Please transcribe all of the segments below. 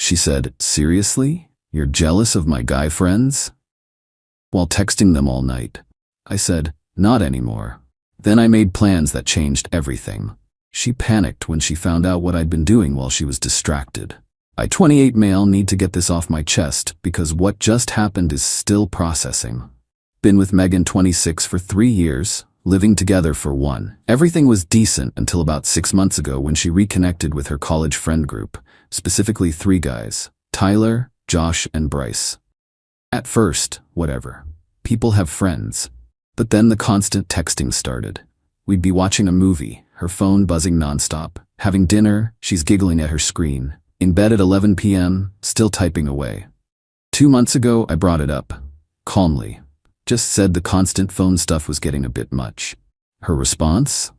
She said, "Seriously? You're jealous of my guy friends?" While texting them all night. I said, "Not anymore." Then I made plans that changed everything. She panicked when she found out what I'd been doing while she was distracted. I 28 male need to get this off my chest because what just happened is still processing. Been with Megan 26 for 3 years, living together for 1. Everything was decent until about 6 months ago when she reconnected with her college friend group, specifically 3 guys, Tyler, Josh, and Bryce. At first, whatever. People have friends. But then the constant texting started. We'd be watching a movie, her phone buzzing nonstop. Having dinner, she's giggling at her screen. In bed at 11 p.m., still typing away. 2 months ago, I brought it up. Calmly. Just said the constant phone stuff was getting a bit much. Her response?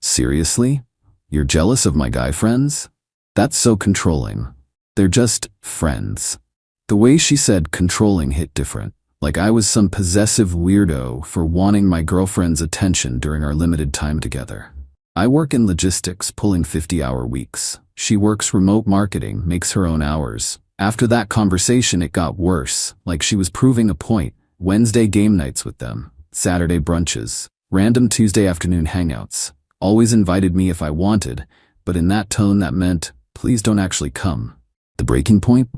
"Seriously? You're jealous of my guy friends? That's so controlling. They're just friends." The way she said controlling hit different. Like I was some possessive weirdo for wanting my girlfriend's attention during our limited time together. I work in logistics, pulling 50-hour weeks. She works remote marketing, makes her own hours. After that conversation, it got worse, like she was proving a point. Wednesday game nights with them, Saturday brunches, random Tuesday afternoon hangouts. Always invited me if I wanted, but in that tone that meant, please don't actually come. The breaking point?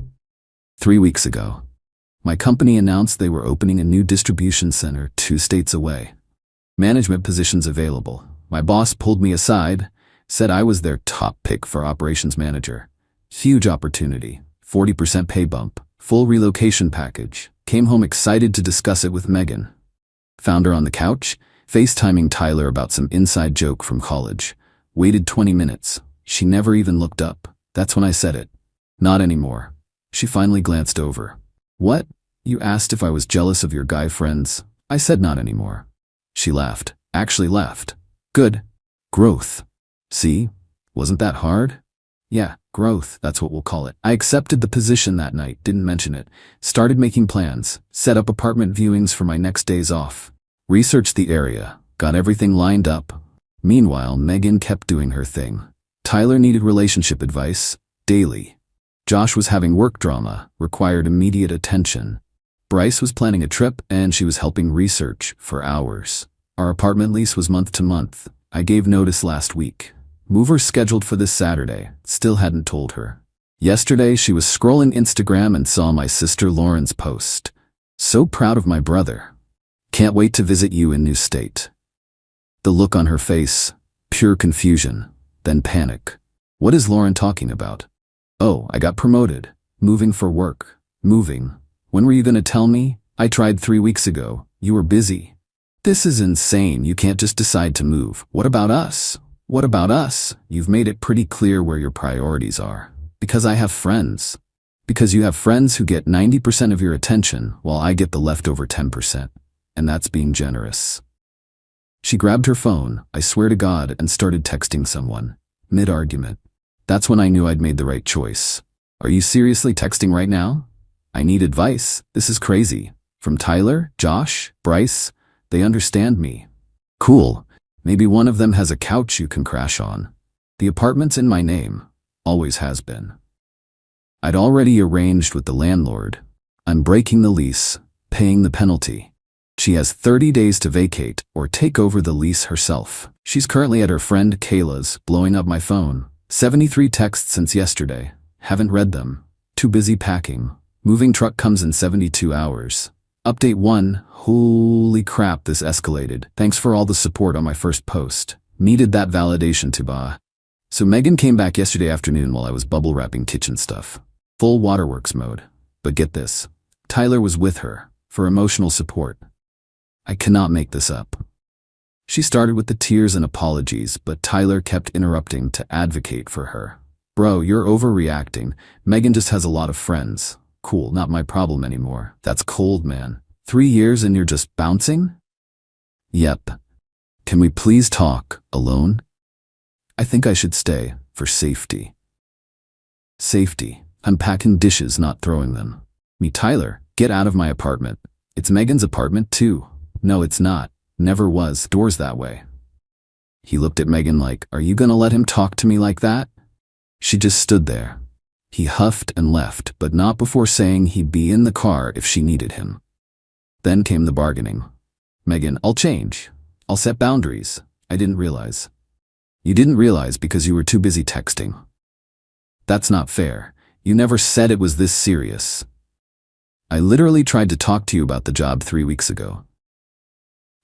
3 weeks ago. My company announced they were opening a new distribution center 2 states away. Management positions available. My boss pulled me aside, said I was their top pick for operations manager. Huge opportunity, 40% pay bump, full relocation package. Came home excited to discuss it with Megan. Found her on the couch, FaceTiming Tyler about some inside joke from college. Waited 20 minutes. She never even looked up. That's when I said it. "Not anymore." She finally glanced over. "What? You asked if I was jealous of your guy friends?" I said not anymore. She laughed. Actually laughed. "Good. Growth. See? Wasn't that hard?" "Yeah, growth, that's what we'll call it." I accepted the position that night, didn't mention it. Started making plans, set up apartment viewings for my next days off. Researched the area, got everything lined up. Meanwhile, Megan kept doing her thing. Tyler needed relationship advice, daily. Josh was having work drama, required immediate attention. Bryce was planning a trip, and she was helping research for hours. Our apartment lease was month to month. I gave notice last week. Mover scheduled for this Saturday, still hadn't told her. Yesterday, she was scrolling Instagram and saw my sister Lauren's post. "So proud of my brother. Can't wait to visit you in new state." The look on her face, pure confusion, then panic. What is Lauren talking about? "Oh, I got promoted. Moving for work. Moving. When were you gonna tell me? I tried 3 weeks ago. You were busy." "This is insane. You can't just decide to move. What about us?" "What about us? You've made it pretty clear where your priorities are." "Because I have friends." "Because you have friends who get 90% of your attention while I get the leftover 10%. And that's being generous." She grabbed her phone, I swear to God, and started texting someone. Mid-argument. That's when I knew I'd made the right choice. "Are you seriously texting right now? I need advice. This is crazy." From Tyler, Josh, Bryce. They understand me. Cool. Maybe one of them has a couch you can crash on. The apartment's in my name. Always has been. I'd already arranged with the landlord. I'm breaking the lease, paying the penalty. She has 30 days to vacate or take over the lease herself. She's currently at her friend Kayla's, blowing up my phone. 73 texts since yesterday. Haven't read them. Too busy packing. Moving truck comes in 72 hours. Update 1. Holy crap, this escalated. Thanks for all the support on my first post. Needed that validation to bah. So Megan came back yesterday afternoon while I was bubble wrapping kitchen stuff. Full waterworks mode. But get this. Tyler was with her, for emotional support. I cannot make this up. She started with the tears and apologies, but Tyler kept interrupting to advocate for her. "Bro, you're overreacting. Megan just has a lot of friends." "Cool, not my problem anymore." "That's cold, man. 3 years and you're just bouncing?" "Yep. Can we please talk, alone?" "I think I should stay, for safety." Safety. I'm packing dishes, not throwing them. Me, "Tyler, get out of my apartment." "It's Megan's apartment too." "No, it's not. Never was. Doors that way." He looked at Megan like, "Are you gonna let him talk to me like that?" She just stood there. He huffed and left, but not before saying he'd be in the car if she needed him. Then came the bargaining. Megan, I'll change. I'll set boundaries. I didn't realize. You didn't realize because you were too busy texting. That's not fair. You never said it was this serious. I literally tried to talk to you about the job 3 weeks ago.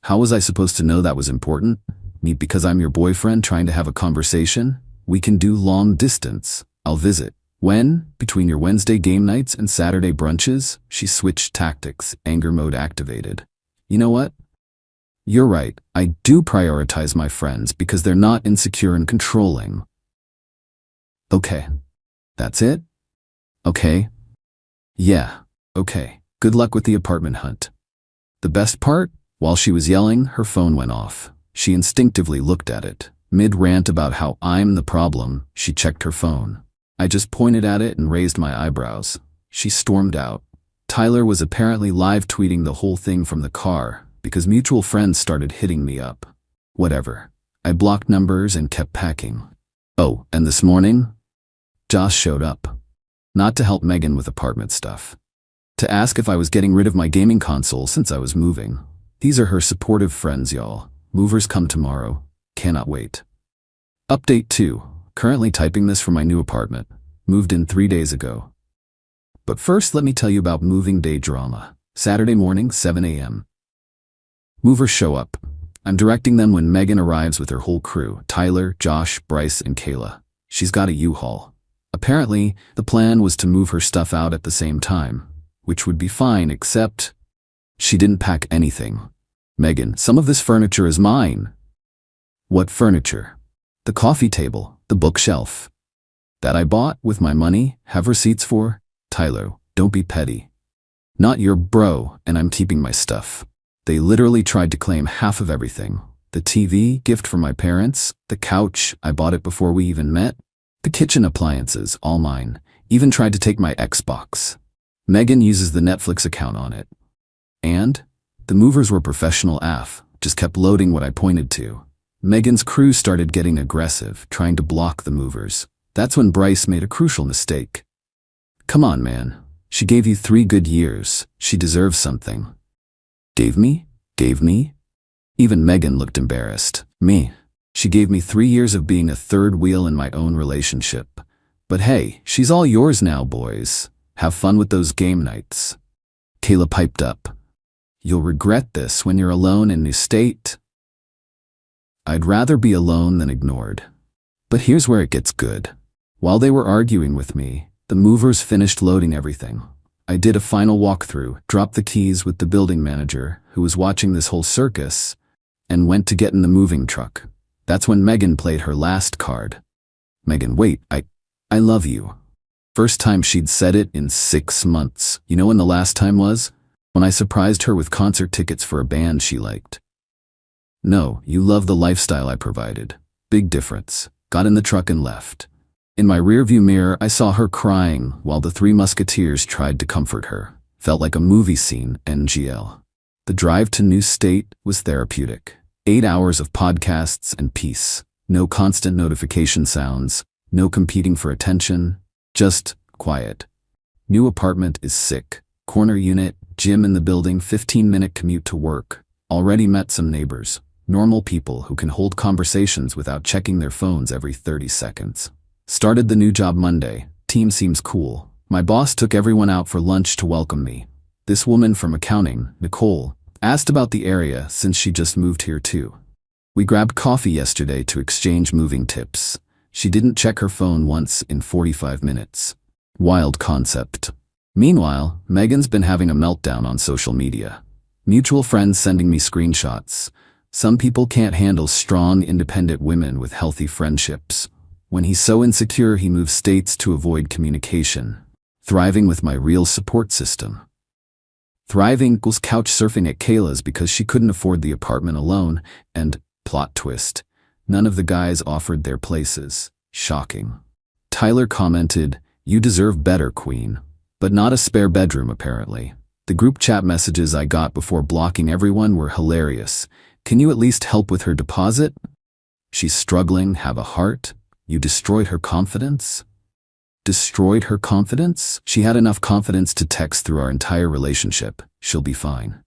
How was I supposed to know that was important? Me because I'm your boyfriend trying to have a conversation? We can do long distance. I'll visit. When, between your Wednesday game nights and Saturday brunches, she switched tactics, anger mode activated. You know what? You're right. I do prioritize my friends because they're not insecure and controlling. Okay. That's it? Okay. Yeah. Okay. Good luck with the apartment hunt. The best part? While she was yelling, her phone went off. She instinctively looked at it. Mid-rant about how I'm the problem, she checked her phone. I just pointed at it and raised my eyebrows. She stormed out. Tyler was apparently live tweeting the whole thing from the car because mutual friends started hitting me up. Whatever. I blocked numbers and kept packing. Oh, and this morning, Josh showed up. Not to help Megan with apartment stuff. To ask if I was getting rid of my gaming console since I was moving. These are her supportive friends, y'all. Movers come tomorrow. Cannot wait. Update 2. Currently typing this for my new apartment. Moved in 3 days ago. But first, let me tell you about moving day drama. Saturday morning, 7 a.m. Movers show up. I'm directing them when Megan arrives with her whole crew. Tyler, Josh, Bryce, and Kayla. She's got a U-Haul. Apparently, the plan was to move her stuff out at the same time, which would be fine except she didn't pack anything. Megan, some of this furniture is mine. What furniture? The coffee table, the bookshelf. That I bought with my money, have receipts for? Tyler, don't be petty. Not your bro, and I'm keeping my stuff. They literally tried to claim half of everything. The TV, gift from my parents, the couch, I bought it before we even met. The kitchen appliances, all mine. Even tried to take my Xbox. Megan uses the Netflix account on it. And? The movers were professional AF, just kept loading what I pointed to. Megan's crew started getting aggressive, trying to block the movers. That's when Bryce made a crucial mistake. Come on, man. She gave you 3 good years. She deserves something. Gave me? Gave me? Even Megan looked embarrassed. Me. She gave me 3 years of being a third wheel in my own relationship. But hey, she's all yours now, boys. Have fun with those game nights. Kayla piped up. You'll regret this when you're alone in new state. I'd rather be alone than ignored. But here's where it gets good. While they were arguing with me, the movers finished loading everything. I did a final walkthrough, dropped the keys with the building manager, who was watching this whole circus, and went to get in the moving truck. That's when Megan played her last card. Megan, wait, I love you. First time she'd said it in 6 months. You know when the last time was? When I surprised her with concert tickets for a band she liked. No, you love the lifestyle I provided. Big difference. Got in the truck and left. In my rearview mirror, I saw her crying while the 3 musketeers tried to comfort her. Felt like a movie scene, NGL. The drive to New State was therapeutic. 8 hours of podcasts and peace. No constant notification sounds. No competing for attention. Just quiet. New apartment is sick. Corner unit, gym in the building, 15-minute commute to work. Already met some neighbors. Normal people who can hold conversations without checking their phones every 30 seconds. Started the new job Monday. Team seems cool. My boss took everyone out for lunch to welcome me. This woman from accounting, Nicole, asked about the area since she just moved here too. We grabbed coffee yesterday to exchange moving tips. She didn't check her phone once in 45 minutes. Wild concept. Meanwhile, Megan's been having a meltdown on social media. Mutual friends sending me screenshots. Some people can't handle strong, independent women with healthy friendships. When he's so insecure, he moves states to avoid communication. Thriving with my real support system. Thriving equals couch surfing at Kayla's because she couldn't afford the apartment alone, and, plot twist, none of the guys offered their places. Shocking. Tyler commented, "You deserve better, queen." But not a spare bedroom, apparently. The group chat messages I got before blocking everyone were hilarious. Can you at least help with her deposit? She's struggling, have a heart? You destroyed her confidence? destroyed her confidence? She had enough confidence to text through our entire relationship. She'll be fine.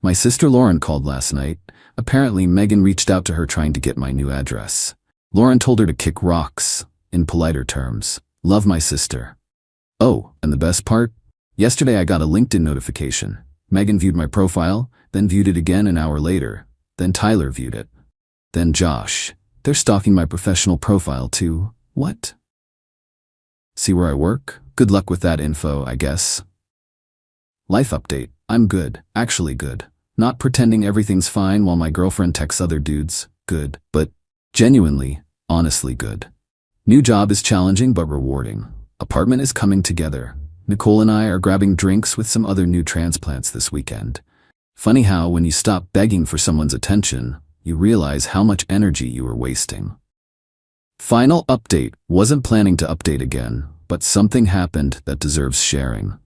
My sister Lauren called last night. Apparently, Megan reached out to her trying to get my new address. Lauren told her to kick rocks, in politer terms. Love my sister. Oh, and the best part? Yesterday I got a LinkedIn notification. Megan viewed my profile, then viewed it again an hour later. Then Tyler viewed it. Then Josh. They're stalking my professional profile too. What? See where I work? Good luck with that info, I guess. Life update. I'm good. Actually good. Not pretending everything's fine while my girlfriend texts other dudes. Good. But genuinely, honestly good. New job is challenging but rewarding. Apartment is coming together. Nicole and I are grabbing drinks with some other new transplants this weekend. Funny how when you stop begging for someone's attention, you realize how much energy you were wasting. Final update. Wasn't planning to update again, but something happened that deserves sharing.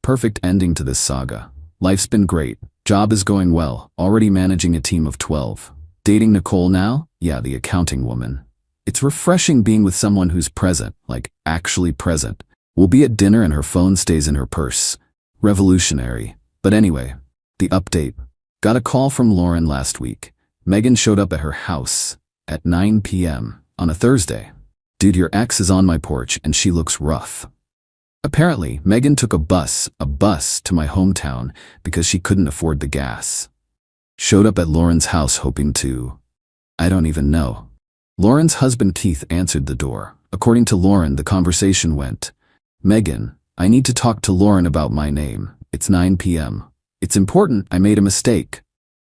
Perfect ending to this saga. Life's been great. Job is going well. Already managing a team of 12. Dating Nicole now? Yeah, the accounting woman. It's refreshing being with someone who's present, like actually present. We'll be at dinner and her phone stays in her purse. Revolutionary. But anyway, the update. Got a call from Lauren last week. Megan showed up at her house at 9 p.m. on a Thursday. Dude, your ex is on my porch and she looks rough. Apparently, Megan took a bus to my hometown because she couldn't afford the gas. Showed up at Lauren's house hoping to, I don't even know. Lauren's husband Keith answered the door. According to Lauren, the conversation went, Megan, I need to talk to Lauren about my name. It's 9 p.m. It's important, I made a mistake.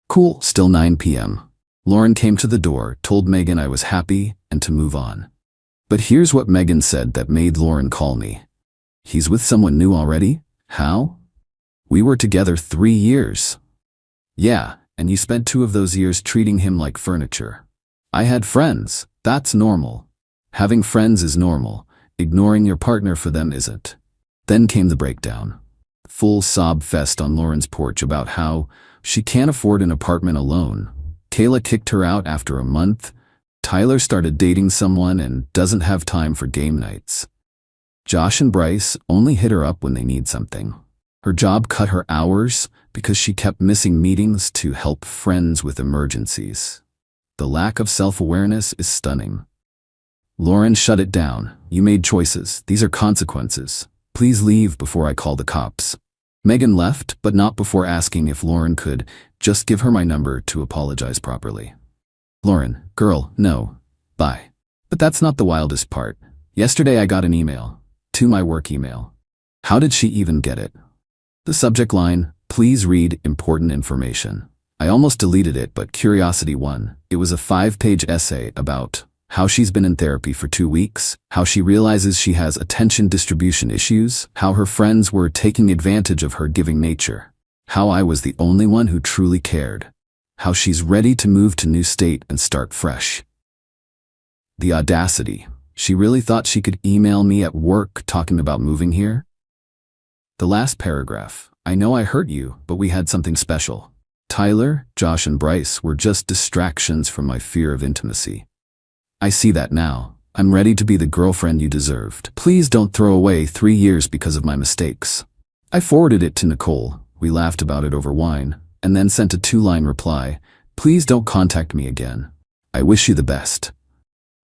Cool, still 9 p.m. Lauren came to the door, told Megan I was happy and to move on. But here's what Megan said that made Lauren call me. He's with someone new already? How? We were together 3 years. Yeah, and you spent 2 of those years treating him like furniture. I had friends. That's normal. Having friends is normal. Ignoring your partner for them isn't. Then came the breakdown. Full sob fest on Lauren's porch about how she can't afford an apartment alone. Kayla kicked her out after a month. Tyler started dating someone and doesn't have time for game nights. Josh and Bryce only hit her up when they need something. Her job cut her hours because she kept missing meetings to help friends with emergencies. The lack of self-awareness is stunning. Lauren, shut it down. You made choices. These are consequences. Please leave before I call the cops. Megan left, but not before asking if Lauren could just give her my number to apologize properly. Lauren, girl, no. Bye. But that's not the wildest part. Yesterday I got an email. To my work email. How did she even get it? The subject line, please read important information. I almost deleted it, but curiosity won. It was a 5-page essay about how she's been in therapy for 2 weeks, how she realizes she has attention distribution issues, how her friends were taking advantage of her giving nature, how I was the only one who truly cared, how she's ready to move to new state and start fresh. The audacity. She really thought she could email me at work talking about moving here? The last paragraph. I know I hurt you, but we had something special. Tyler, Josh, and Bryce were just distractions from my fear of intimacy. I see that now. I'm ready to be the girlfriend you deserved. Please don't throw away 3 years because of my mistakes. I forwarded it to Nicole. We laughed about it over wine, and then sent a 2-line reply. Please don't contact me again. I wish you the best.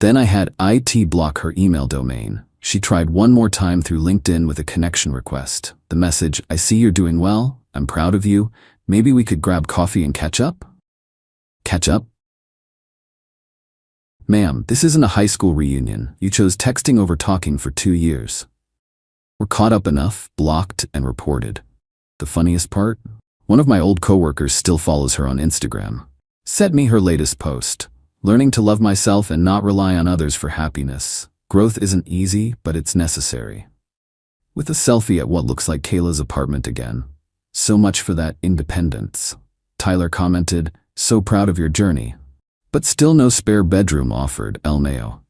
Then I had IT block her email domain. She tried one more time through LinkedIn with a connection request. The message, I see you're doing well. I'm proud of you. Maybe we could grab coffee and catch up? Catch up? Ma'am, this isn't a high school reunion. You chose texting over talking for 2 years. We're caught up enough, blocked, and reported. The funniest part? One of my old coworkers still follows her on Instagram. Sent me her latest post. Learning to love myself and not rely on others for happiness. Growth isn't easy, but it's necessary. With a selfie at what looks like Kayla's apartment again. So much for that independence. Tyler commented, so proud of your journey. But still no spare bedroom offered, LMAO.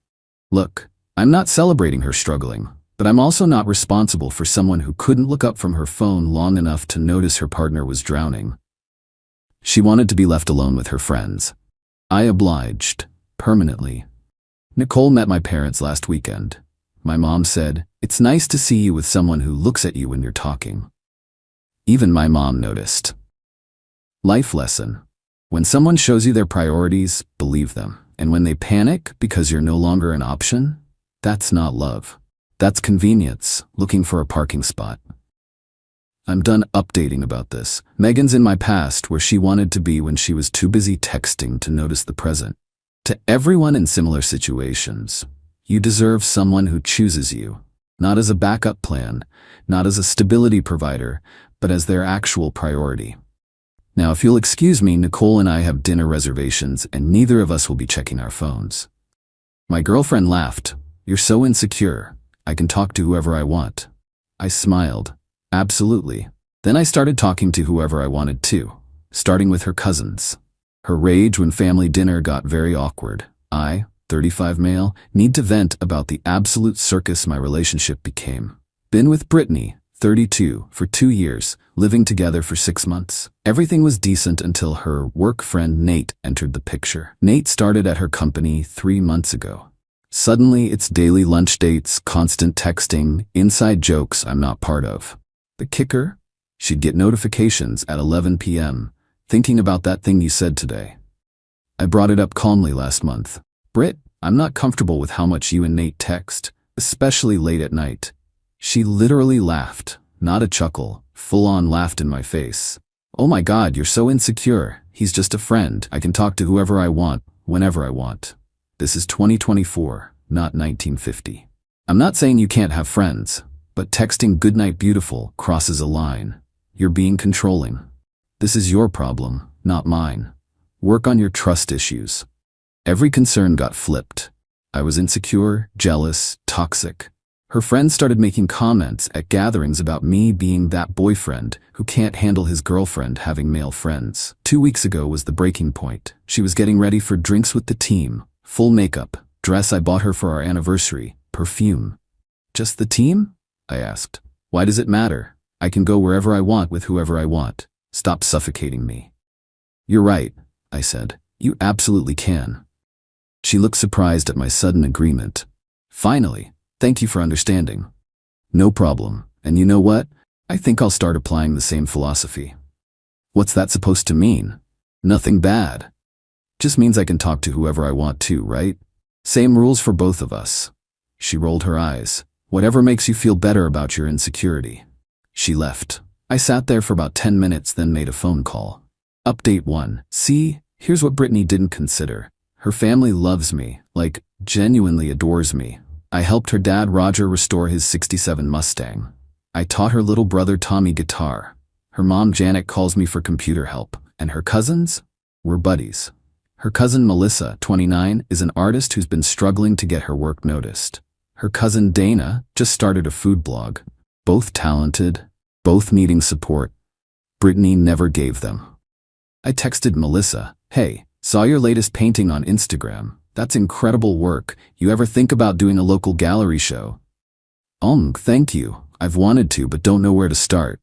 Look, I'm not celebrating her struggling, but I'm also not responsible for someone who couldn't look up from her phone long enough to notice her partner was drowning. She wanted to be left alone with her friends. I obliged, permanently. Nicole met my parents last weekend. My mom said, "It's nice to see you with someone who looks at you when you're talking." Even my mom noticed. Life lesson. When someone shows you their priorities, believe them. And when they panic because you're no longer an option, that's not love. That's convenience, looking for a parking spot. I'm done updating about this. Megan's in my past where she wanted to be when she was too busy texting to notice the present. To everyone in similar situations, you deserve someone who chooses you, not as a backup plan, not as a stability provider, but as their actual priority. Now, if you'll excuse me, Nicole and I have dinner reservations and neither of us will be checking our phones. My girlfriend laughed. "You're so insecure. I can talk to whoever I want." I smiled. Absolutely. Then I started talking to whoever I wanted to, starting with her cousins. Her rage when family dinner got very awkward. I, 35 male, need to vent about the absolute circus my relationship became. Been with Brittany, 32, for 2 years, living together for 6 months. Everything was decent until her work friend Nate entered the picture. Nate started at her company 3 months ago. Suddenly, it's daily lunch dates, constant texting, inside jokes I'm not part of. The kicker? She'd get notifications at 11 p.m., thinking about that thing you said today. I brought it up calmly last month. "Britt, I'm not comfortable with how much you and Nate text, especially late at night." She literally laughed, not a chuckle, full-on laughed in my face. "Oh my God, you're so insecure. He's just a friend. I can talk to whoever I want, whenever I want." This is 2024, not 1950. I'm not saying you can't have friends, but texting "goodnight beautiful" crosses a line. You're being controlling. This is your problem, not mine. Work on your trust issues. Every concern got flipped. I was insecure, jealous, toxic. Her friends started making comments at gatherings about me being that boyfriend who can't handle his girlfriend having male friends. 2 weeks ago was the breaking point. She was getting ready for drinks with the team, full makeup, dress I bought her for our anniversary, perfume. "Just the team?" I asked. "Why does it matter? I can go wherever I want with whoever I want. Stop suffocating me." "You're right," I said. "You absolutely can." She looked surprised at my sudden agreement. "Finally, thank you for understanding." "No problem. And you know what? I think I'll start applying the same philosophy." "What's that supposed to mean?" "Nothing bad. Just means I can talk to whoever I want to, right? Same rules for both of us." She rolled her eyes. "Whatever makes you feel better about your insecurity." She left. I sat there for about 10 minutes, then made a phone call. Update 1. See, here's what Brittany didn't consider. Her family loves me, like, genuinely adores me. I helped her dad Roger restore his '67 Mustang. I taught her little brother Tommy guitar. Her mom Janet calls me for computer help. And her cousins? We're buddies. Her cousin Melissa, 29, is an artist who's been struggling to get her work noticed. Her cousin Dana just started a food blog. Both talented, both needing support. Brittany never gave them. I texted Melissa, "Hey, saw your latest painting on Instagram. That's incredible work. You ever think about doing a local gallery show?" Thank you. I've wanted to, but don't know where to start."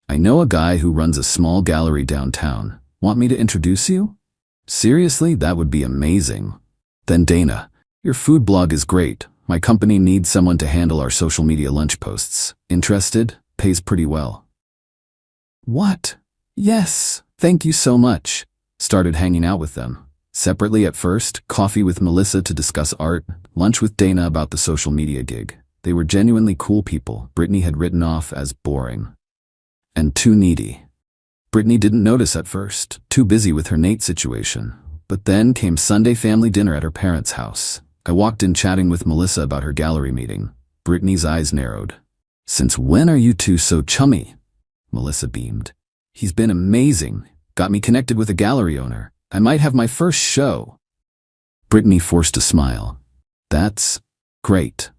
"I know a guy who runs a small gallery downtown. Want me to introduce you?" "Seriously, that would be amazing." Then Dana, "Your food blog is great. My company needs someone to handle our social media lunch posts. Interested? Pays pretty well." What? Yes, thank you so much. Started hanging out with them. Separately at first, coffee with Melissa to discuss art, lunch with Dana about the social media gig. They were genuinely cool people Brittany had written off as boring. And too needy. Brittany didn't notice at first, too busy with her Nate situation. But then came Sunday family dinner at her parents' house. I walked in chatting with Melissa about her gallery meeting. Brittany's eyes narrowed. "Since when are you two so chummy?" Melissa beamed. "He's been amazing. Got me connected with a gallery owner. I might have my first show." Brittany forced a smile. "That's great."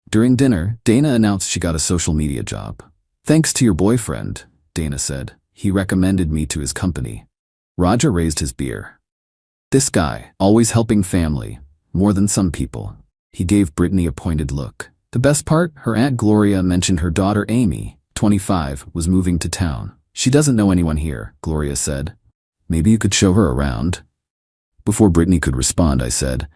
During dinner, Dana announced she got a social media job. "Thanks to your boyfriend," Dana said. "He recommended me to his company." Roger raised his beer. "This guy, always helping family, more than some people." He gave Brittany a pointed look. The best part, her Aunt Gloria mentioned her daughter Amy, 25, was moving to town. "She doesn't know anyone here," Gloria said. "Maybe you could show her around?" Before Brittany could respond, I said,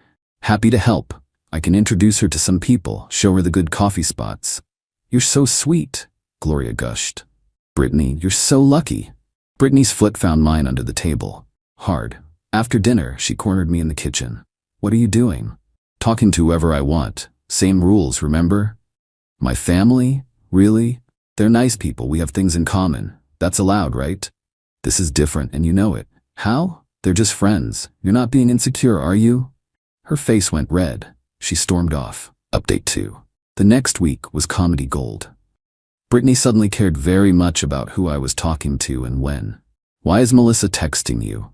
"Happy to help. I can introduce her to some people, show her the good coffee spots. You're so sweet, Gloria gushed. Brittany, you're so lucky. Brittany's foot found mine under the table. Hard. After dinner, she cornered me in the kitchen. What are you doing? Talking to whoever I want. Same rules, remember? My family? Really? They're nice people, we have things in common. That's allowed, right? This is different and you know it. How? They're just friends. You're not being insecure, are you? Her face went red. She stormed off. Update 2. The next week was comedy gold. Brittany suddenly cared very much about who I was talking to and when. Why is Melissa texting you?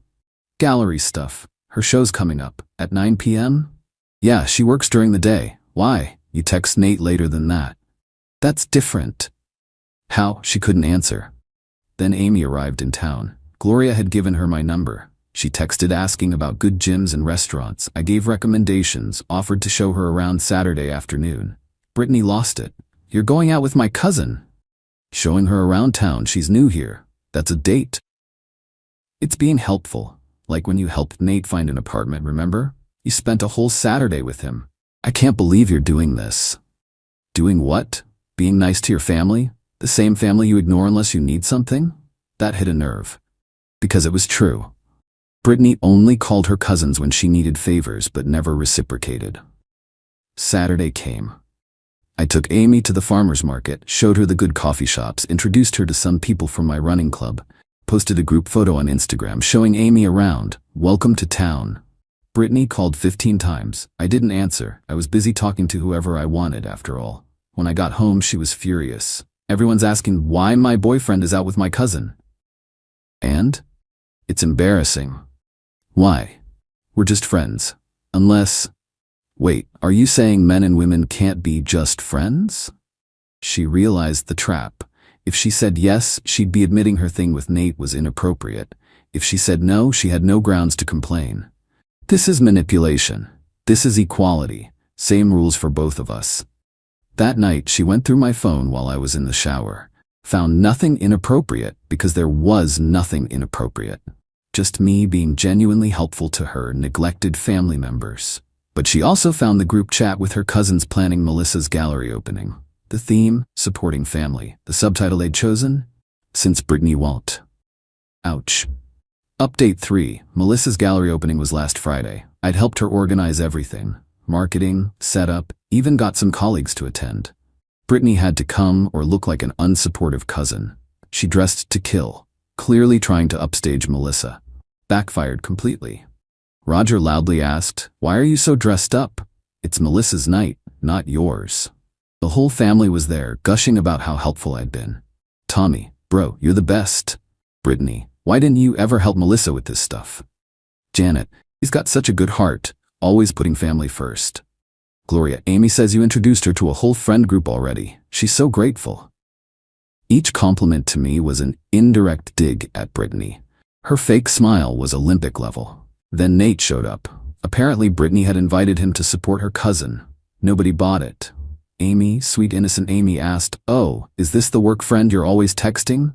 Gallery stuff. Her show's coming up. At 9 p.m.? Yeah, she works during the day. Why? You text Nate later than that. That's different. How? She couldn't answer. Then Amy arrived in town. Gloria had given her my number. She texted asking about good gyms and restaurants. I gave recommendations, offered to show her around Saturday afternoon. Brittany lost it. You're going out with my cousin. Showing her around town, she's new here. That's a date. It's being helpful. Like when you helped Nate find an apartment, remember? You spent a whole Saturday with him. I can't believe you're doing this. Doing what? Being nice to your family? The same family you ignore unless you need something? That hit a nerve. Because it was true. Brittany only called her cousins when she needed favors but never reciprocated. Saturday came. I took Amy to the farmer's market, showed her the good coffee shops, introduced her to some people from my running club, posted a group photo on Instagram showing Amy around. Welcome to town. Brittany called 15 times. I didn't answer. I was busy talking to whoever I wanted after all. When I got home, she was furious. Everyone's asking why my boyfriend is out with my cousin. And? It's embarrassing. Why? We're just friends. Unless… Wait, are you saying men and women can't be just friends? She realized the trap. If she said yes, she'd be admitting her thing with Nate was inappropriate. If she said no, she had no grounds to complain. This is manipulation. This is equality. Same rules for both of us. That night, she went through my phone while I was in the shower. Found nothing inappropriate because there was nothing inappropriate. Just me being genuinely helpful to her neglected family members. But she also found the group chat with her cousins planning Melissa's gallery opening. The theme, supporting family. The subtitle they'd chosen, Since Brittany Won't. Ouch. Update 3. Melissa's gallery opening was last Friday. I'd helped her organize everything. Marketing, setup, even got some colleagues to attend. Brittany had to come or look like an unsupportive cousin. She dressed to kill, clearly trying to upstage Melissa. Backfired completely. Roger loudly asked, "Why are you so dressed up? It's Melissa's night, not yours." The whole family was there, gushing about how helpful I'd been. Tommy, bro, you're the best. Brittany, why didn't you ever help Melissa with this stuff? Janet, he's got such a good heart, always putting family first. Gloria, Amy says you introduced her to a whole friend group already. She's so grateful. Each compliment to me was an indirect dig at Brittany. Her fake smile was Olympic level. Then Nate showed up. Apparently Brittany had invited him to support her cousin. Nobody bought it. Amy, sweet innocent Amy, asked, "Oh, is this the work friend you're always texting?"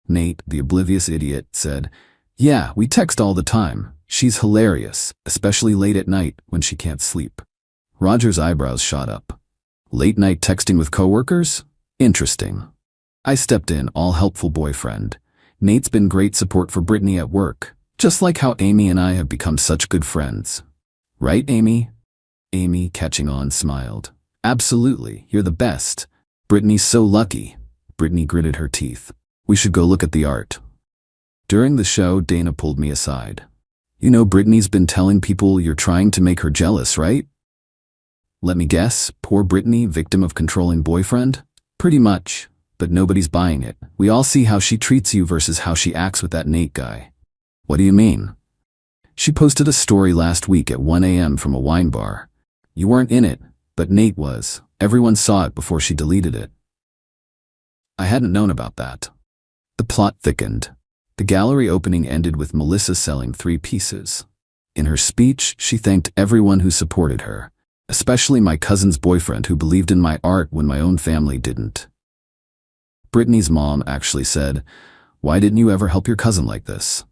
Nate, the oblivious idiot, said, "Yeah, we text all the time. She's hilarious, especially late at night when she can't sleep." Roger's eyebrows shot up. Late night texting with coworkers? Interesting. I stepped in, all helpful boyfriend. Nate's been great support for Brittany at work, just like how Amy and I have become such good friends. Right, Amy? Amy, catching on, smiled. Absolutely, you're the best. Brittany's so lucky. Brittany gritted her teeth. We should go look at the art. During the show, Dana pulled me aside. You know Brittany's been telling people you're trying to make her jealous, right? Let me guess, poor Brittany, victim of controlling boyfriend? Pretty much, but nobody's buying it. We all see how she treats you versus how she acts with that Nate guy. What do you mean? She posted a story last week at 1 a.m. from a wine bar. You weren't in it, but Nate was. Everyone saw it before she deleted it. I hadn't known about that. The plot thickened. The gallery opening ended with Melissa selling 3 pieces. In her speech, she thanked everyone who supported her, especially my cousin's boyfriend who believed in my art when my own family didn't. Brittany's mom actually said, "Why didn't you ever help your cousin like this?"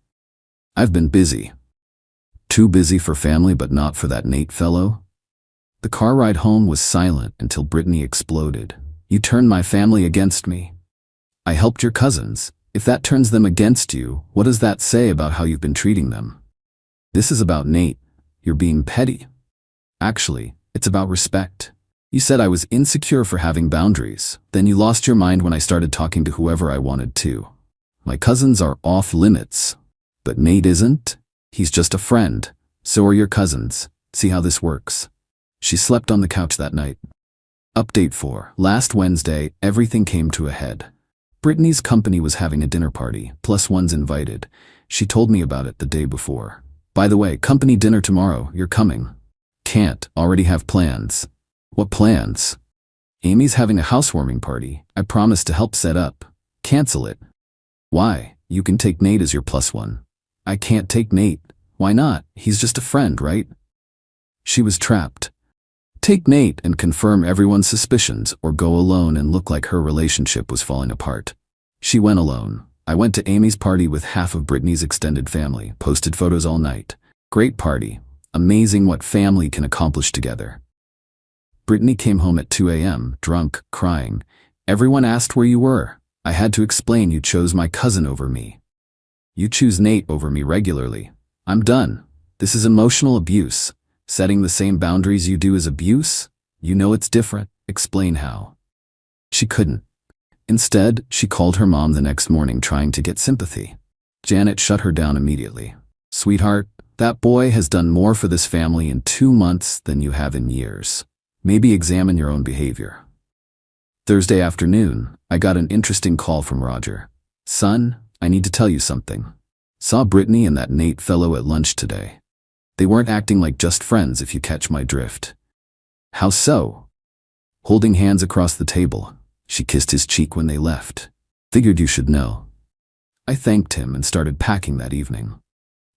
I've been busy. Too busy for family but not for that Nate fellow? The car ride home was silent until Brittany exploded. You turned my family against me. I helped your cousins. If that turns them against you, what does that say about how you've been treating them? This is about Nate. You're being petty. Actually, it's about respect. You said I was insecure for having boundaries. Then you lost your mind when I started talking to whoever I wanted to. My cousins are off limits. But Nate isn't. He's just a friend. So are your cousins. See how this works. She slept on the couch that night. Update 4. Last Wednesday, everything came to a head. Brittany's company was having a dinner party, +1's invited. She told me about it the day before. By the way, company dinner tomorrow, you're coming. Can't, already have plans. What plans? Amy's having a housewarming party. I promised to help set up. Cancel it. Why? You can take Nate as your +1. I can't take Nate. Why not? He's just a friend, right? She was trapped. Take Nate and confirm everyone's suspicions, or go alone and look like her relationship was falling apart. She went alone. I went to Amy's party with half of Brittany's extended family, posted photos all night. Great party. Amazing what family can accomplish together. Brittany came home at 2 a.m., drunk, crying. Everyone asked where you were. I had to explain you chose my cousin over me. You choose Nate over me regularly. I'm done. This is emotional abuse. Setting the same boundaries you do is abuse? You know it's different. Explain how. She couldn't. Instead, she called her mom the next morning trying to get sympathy. Janet shut her down immediately. Sweetheart, that boy has done more for this family in 2 months than you have in years. Maybe examine your own behavior. Thursday afternoon, I got an interesting call from Roger. Son, I need to tell you something. Saw Brittany and that Nate fellow at lunch today. They weren't acting like just friends, if you catch my drift. How so? Holding hands across the table, she kissed his cheek when they left. Figured you should know. I thanked him and started packing that evening.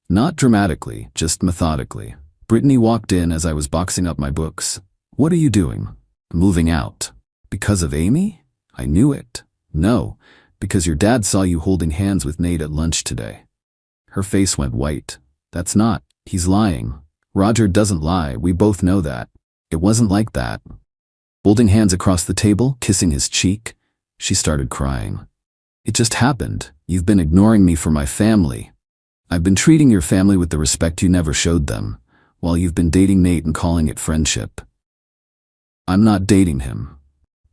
Not dramatically, just methodically. Brittany walked in as I was boxing up my books. What are you doing? Moving out. Because of Amy? I knew it. No, because your dad saw you holding hands with Nate at lunch today. Her face went white. That's not. He's lying. Roger doesn't lie, we both know that. It wasn't like that. Holding hands across the table, kissing his cheek, she started crying. It just happened. You've been ignoring me for my family. I've been treating your family with the respect you never showed them, while you've been dating Nate and calling it friendship. I'm not dating him.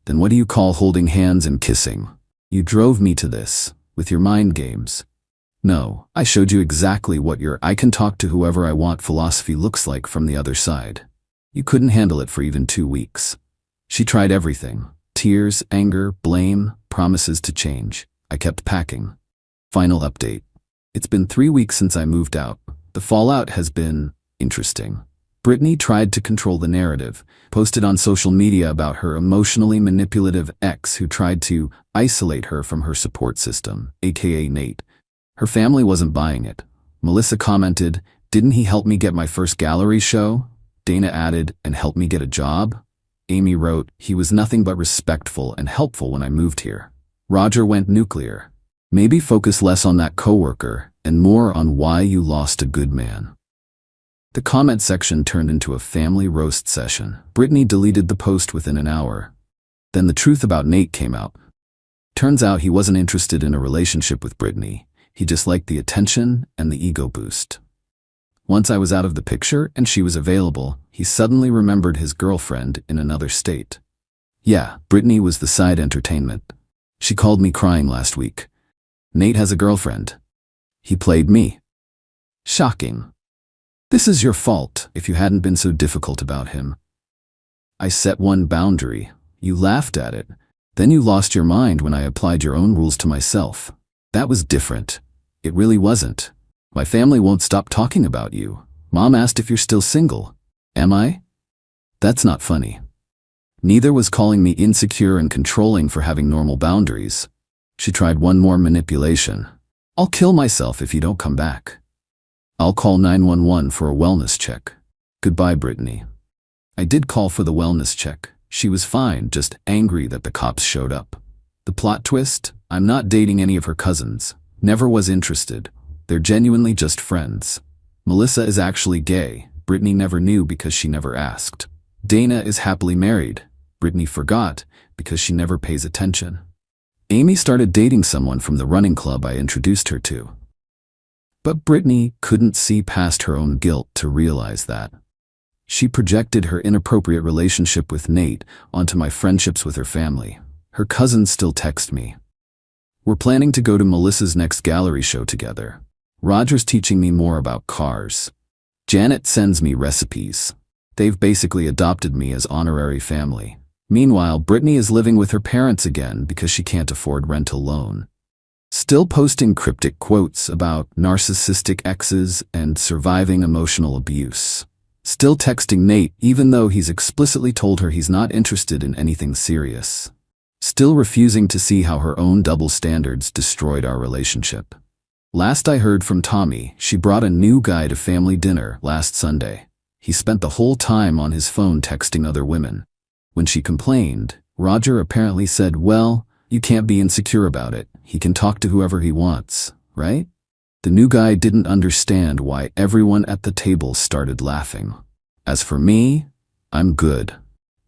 Then what do you call holding hands and kissing? You drove me to this, with your mind games. No, I showed you exactly what your I can talk to whoever I want philosophy looks like from the other side. You couldn't handle it for even 2 weeks. She tried everything. Tears, anger, blame, promises to change. I kept packing. Final update. It's been 3 weeks since I moved out. The fallout has been interesting. Brittany tried to control the narrative, posted on social media about her emotionally manipulative ex who tried to isolate her from her support system, aka Nate. Her family wasn't buying it. Melissa commented, "Didn't he help me get my first gallery show?" Dana added, "And help me get a job?" Amy wrote, "He was nothing but respectful and helpful when I moved here." Roger went nuclear. "Maybe focus less on that coworker and more on why you lost a good man." The comment section turned into a family roast session. Brittany deleted the post within an hour. Then the truth about Nate came out. Turns out he wasn't interested in a relationship with Brittany. He just liked the attention and the ego boost. Once I was out of the picture and she was available, he suddenly remembered his girlfriend in another state. Yeah, Brittany was the side entertainment. She called me crying last week. Nate has a girlfriend. He played me. Shocking. This is your fault if you hadn't been so difficult about him. I set one boundary. You laughed at it. Then you lost your mind when I applied your own rules to myself. That was different. It really wasn't. My family won't stop talking about you. Mom asked if you're still single. Am I? That's not funny. Neither was calling me insecure and controlling for having normal boundaries. She tried one more manipulation. I'll kill myself if you don't come back. I'll call 911 for a wellness check. Goodbye, Brittany. I did call for the wellness check. She was fine, just angry that the cops showed up. The plot twist? I'm not dating any of her cousins. Never was interested. They're genuinely just friends. Melissa is actually gay. Brittany never knew because she never asked. Dana is happily married. Brittany forgot because she never pays attention. Amy started dating someone from the running club I introduced her to. But Brittany couldn't see past her own guilt to realize that. She projected her inappropriate relationship with Nate onto my friendships with her family. Her cousins still text me. We're planning to go to Melissa's next gallery show together. Roger's teaching me more about cars. Janet sends me recipes. They've basically adopted me as honorary family. Meanwhile, Brittany is living with her parents again because she can't afford rent alone. Still posting cryptic quotes about narcissistic exes and surviving emotional abuse. Still texting Nate even though he's explicitly told her he's not interested in anything serious. Still refusing to see how her own double standards destroyed our relationship. Last I heard from Tommy, she brought a new guy to family dinner last Sunday. He spent the whole time on his phone texting other women. When she complained, Roger apparently said, "Well, you can't be insecure about it. He can talk to whoever he wants, right?" The new guy didn't understand why everyone at the table started laughing. As for me, I'm good.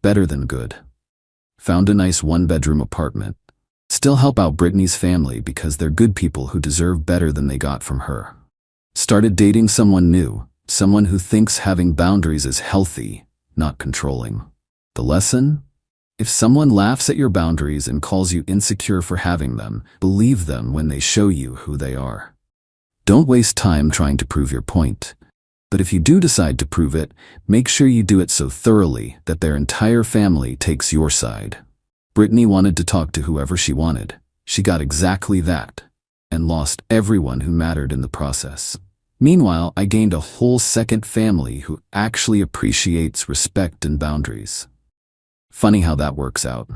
Better than good. Found a nice one-bedroom apartment. Still help out Brittany's family because they're good people who deserve better than they got from her. Started dating someone new, someone who thinks having boundaries is healthy, not controlling. The lesson? If someone laughs at your boundaries and calls you insecure for having them, believe them when they show you who they are. Don't waste time trying to prove your point. But if you do decide to prove it, make sure you do it so thoroughly that their entire family takes your side. Brittany wanted to talk to whoever she wanted. She got exactly that, and lost everyone who mattered in the process. Meanwhile, I gained a whole second family who actually appreciates respect and boundaries. Funny how that works out.